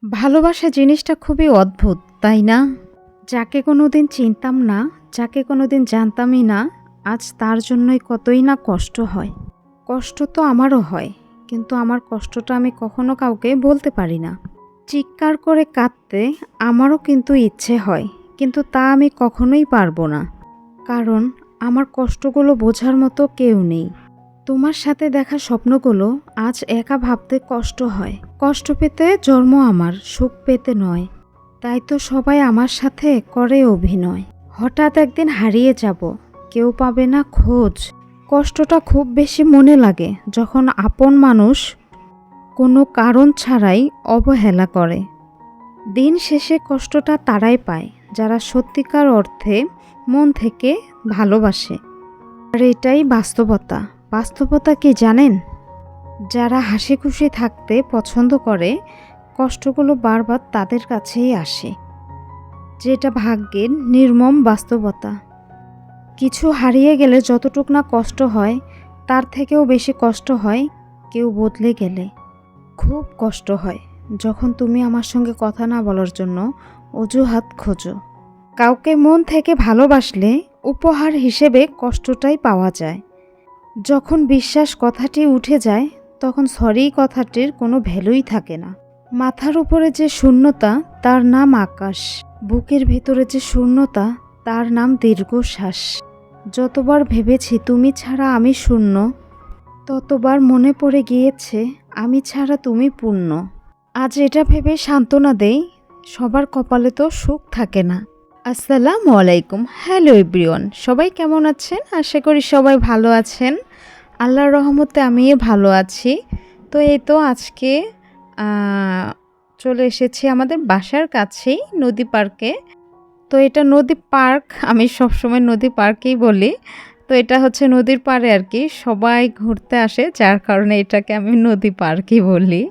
ভালোবাসা জিনিসটা খুবই অদ্ভুত, তাই না? যাকে কোনোদিন চিনতাম না, যাকে কোনোদিন জানতামই না, আজ তার জন্যই কতই না কষ্ট হয়। কষ্ট তো আমারও হয়, কিন্তু আমার কষ্টটা আমি কখনো কাউকে বলতে পারি না। চিৎকার করে কাঁদতে আমারও কিন্তু ইচ্ছে হয়, কিন্তু তা আমি কখনোই পারবো না। কারণ আমার কষ্টগুলো বোঝার মতো কেউ নেই। তোমার সাথে দেখা স্বপ্নগুলো আজ একা ভাবতে কষ্ট হয়। কষ্ট পেতে জন্ম আমার, সুখ পেতে নয়। তাই তো সবাই আমার সাথে করে অভিনয়। হঠাৎ একদিন হারিয়ে যাব, কেউ পাবে না খোঁজ। কষ্টটা খুব বেশি মনে লাগে যখন আপন মানুষ কোনো কারণ ছাড়াই অবহেলা করে। দিন শেষে কষ্টটা তারাই পায় যারা সত্যিকার অর্থে মন থেকে ভালোবাসে। আর এটাই বাস্তবতা। বাস্তবতা কি জানেন? যারা হাসি খুশি থাকতে পছন্দ করে, কষ্টগুলো বারবার তাদের কাছেই আসে। যেটা ভাগ্যের নির্মম বাস্তবতা। কিছু হারিয়ে গেলে যতটুক না কষ্ট হয়, তার থেকেও বেশি কষ্ট হয় কেউ বদলে গেলে। খুব কষ্ট হয় যখন তুমি আমার সঙ্গে কথা না বলার জন্য অজুহাত খোঁজো। কাউকে মন থেকে ভালোবাসলে উপহার হিসেবে কষ্টটাই পাওয়া যায়। যখন বিশ্বাস কথাটি উঠে যায়, তখন সরি কথাটির কোনো ভ্যালুই থাকে না। মাথার উপরে যে শূন্যতা, তার নাম আকাশ। বুকের ভেতরে যে শূন্যতা, তার নাম দীর্ঘশ্বাস। যতবার ভেবেছি তুমি ছাড়া আমি শূন্য, ততবার মনে পড়ে গিয়েছে আমি ছাড়া তুমি পূর্ণ। আজ এটা ভেবে সান্ত্বনা দেই, সবার কপালে তো সুখ থাকে না। আসসালামু আলাইকুম। হ্যালো এভরিওয়ান, সবাই কেমন আছেন? আশা করি সবাই ভালো আছেন। আল্লাহর রহমতে আমিও ভালো আছি। তো এই তো আজকে চলে এসেছি আমাদের বাসার কাছেই নদী পার্কে। তো এটা নদী পার্ক, আমি সবসময় নদী পার্কেই বলি। তো এটা হচ্ছে নদীর পাড়ে আর কি, সবাই ঘুরতে আসে, যার কারণে এটাকে আমি নদী পার্কই বলি।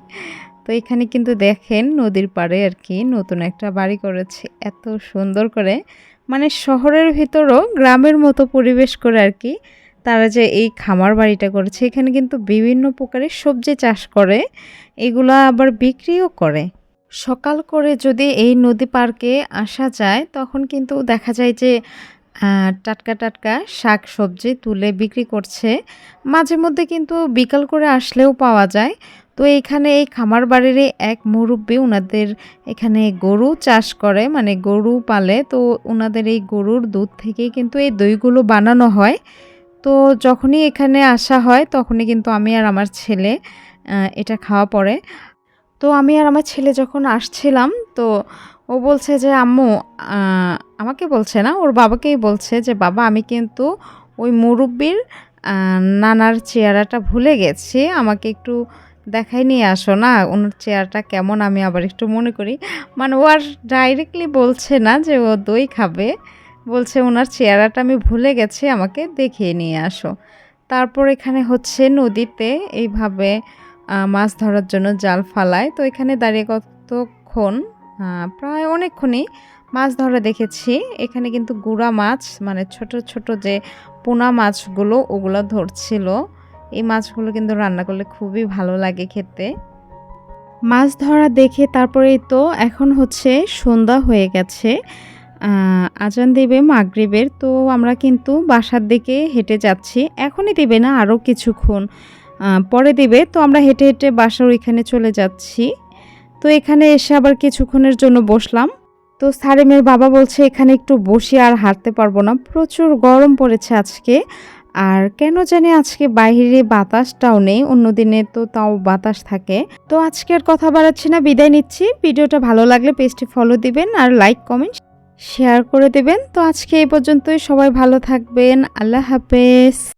তো এখানে কিন্তু দেখেন নদীর পাড়ে আর কি নতুন একটা বাড়ি করেছে, এত সুন্দর করে, মানে শহরের ভিতরও গ্রামের মতো পরিবেশ করে আর কি তারা যে এই খামার বাড়িটা করেছে। এখানে কিন্তু বিভিন্ন প্রকারের সবজি চাষ করে, এগুলা আবার বিক্রিও করে। সকাল করে যদি এই নদী পার্কে আসা যায়, তখন কিন্তু দেখা যায় যে টাটকা টাটকা শাক সবজি তুলে বিক্রি করছে। মাঝে মধ্যে কিন্তু বিকাল করে আসলেও পাওয়া যায়। তো এইখানে এই খামার বাড়িরই এক মুরব্বি ওনাদের এখানে গরু চাষ করে, মানে গরু পালে। তো ওনাদের এই গরুর দুধ থেকেই কিন্তু এই দইগুলো বানানো হয়। তো যখনই এখানে আসা হয়, তখনই কিন্তু আমি আর আমার ছেলে এটা খাওয়া পড়ে। তো আমি আর আমার ছেলে যখন আসছিলাম, তো ও বলছে যে আম্মু, আমাকে বলছে না, ওর বাবাকেই বলছে যে বাবা, আমি কিন্তু ওই মুরব্বির নানার চেহারাটা ভুলে গেছি, আমাকে একটু দেখাই নিয়ে আসো না, ওনার চেহারাটা কেমন আমি আবার একটু মনে করি। মানে ও আর ডাইরেক্টলি বলছে না যে ও দই খাবে, বলছে ওনার চেহারাটা আমি ভুলে গেছি, আমাকে দেখিয়ে নিয়ে আসো। তারপর এখানে হচ্ছে নদীতে এইভাবে মাছ ধরার জন্য জাল ফালায়। তো এখানে দাঁড়িয়ে কতক্ষণ, প্রায় অনেকক্ষণই মাছ ধরা দেখেছি। এখানে কিন্তু গুড়া মাছ, মানে ছোট ছোট যে পোনা মাছগুলো, ওগুলো ধরছিল। এই মাছগুলো কিন্তু রান্না করলে খুবই ভালো লাগে খেতে। মাছ ধরা দেখে তারপরেই তো এখন হচ্ছে সন্ধ্যা হয়ে গেছে, আজান দেবে মাগরিবের। তো আমরা কিন্তু বাসার দিকে হেঁটে যাচ্ছি, এখনই দিবে না, আরও কিছুক্ষণ পরে দিবে। তো আমরা হেঁটে হেঁটে বাসার ওইখানে চলে যাচ্ছি। তো এখানে এসে আবার কিছুক্ষণের জন্য বসলাম। তো সারেমের বাবা বলছে এখানে একটু বসি, আর হাঁটতে পারবো না, প্রচুর গরম পড়েছে আজকে। আর কেন জানি আজকে বাইরে বাতাসটাও নেই, অন্য দিনে তো তাও বাতাস থাকে। তো আজকের কথা বাড়াচ্ছি না, বিদায় নিচ্ছি। ভিডিওটা ভালো লাগলে পেজটি ফলো দিবেন, আর লাইক কমেন্ট শেয়ার করে দেবেন। তো আজকে এই পর্যন্তই, সবাই ভালো থাকবেন। আল্লাহ হাফেজ।